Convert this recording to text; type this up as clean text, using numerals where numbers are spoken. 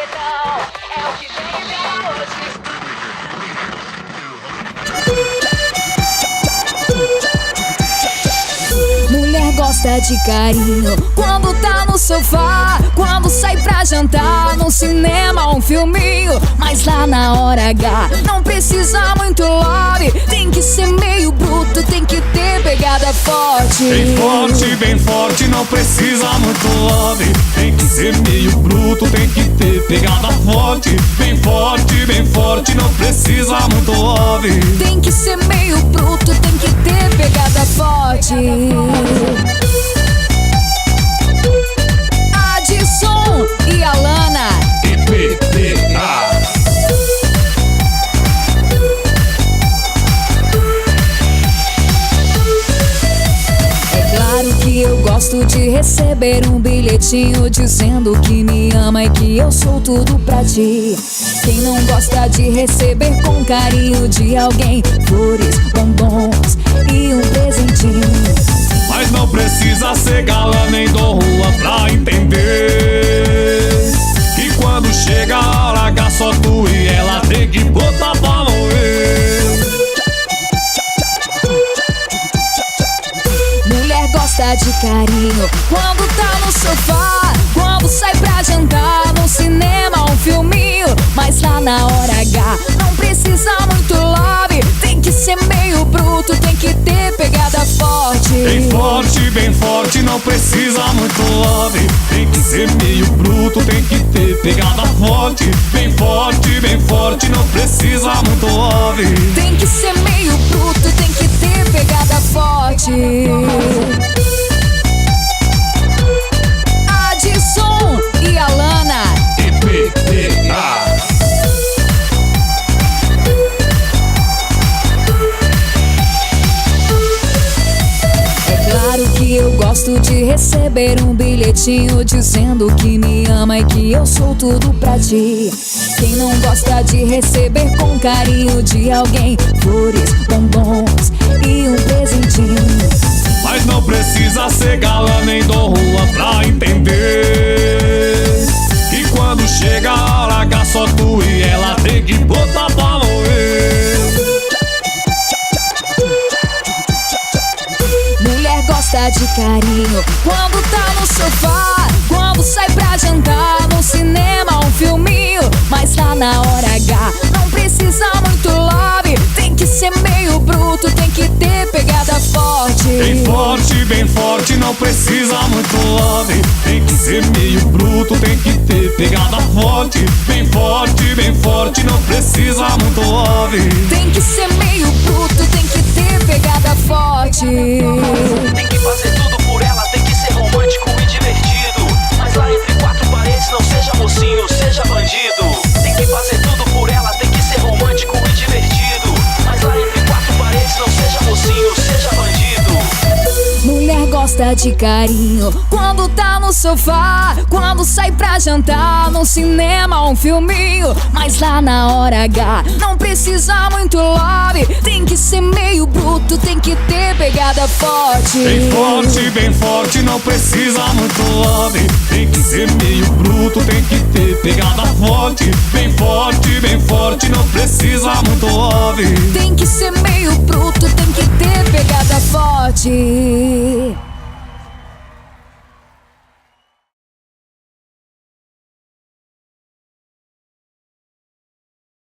paredão. É o que vem de hoje. Mulher gosta de carinho quando tá no sofá, quando sai pra jantar, no cinema, um filminho. Mas lá na hora H não precisa muito love. Tem que ser meio bruto, tem que ter pegada forte. Bem forte, não precisa muito love. Tem que ser meio bruto, tem que ter pegada forte. Bem forte, não precisa muito love. Tem que ser meio bruto, tem que ter pegada forte. Adson e Alana. IPTA. É claro que eu gosto de receber um bilhetinho dizendo que me ama e que eu sou tudo pra ti. Quem não gosta de receber com carinho de alguém flores, bombons e um presentinho? Mas não precisa ser galã nem Dom Juan pra entender que quando chega a hora H só tu e ela tem que botar pra morrer. Mulher gosta de carinho quando tá no sofá, quando sai pra jantar, no cinema, um filminho. Mas lá na hora H não precisa muito love. Tem que ser meio bruto, tem que ter pegada forte. Bem forte, não precisa muito love. Tem que ser meio bruto, tem que ter pegada forte. Bem forte, não precisa muito love. Tem que ser meio bruto, tem que ter pegada forte. Adson e Alana. IPTA. Claro que eu gosto de receber um bilhetinho dizendo que me ama e que eu sou tudo pra ti. Quem não gosta de receber com carinho de alguém flores, bombons e um presentinho? Mas não precisa ser galã nem Dom Juan pra entender que quando chega a hora H só tu e ela tem que botar pra morrer. Mulher gosta de carinho quando tá no sofá, quando sai pra jantar, no cinema, um filminho. Mas lá na hora H não precisa muito love. Tem que ser meio bruto, tem que ter pegada forte. Bem forte, não precisa muito love. Tem que ser meio bruto, tem que ter pegada forte. Bem forte, não precisa muito love. Tem que ser meio bruto, tem que ter pegada forte. Tem que fazer tudo por ela, tem que ser romântico e divertido. Mas lá entre quatro paredes não seja mocinho, seja bandido. Tem que fazer tudo por ela, tem que ser romântico e divertido. Mas lá entre quatro paredes não seja mocinho, seja bandido. Mulher gosta de carinho quando tá no sofá, quando sai pra jantar, no cinema, um filminho. Mas lá na hora H não precisa muito love. Tem que ser meio bruto, tem que ter pegada forte. Bem forte, não precisa muito love. Tem que ser meio bruto, tem que ter pegada forte. Bem forte, não precisa muito love. Tem que ser meio bruto, tem que ter pegada forte.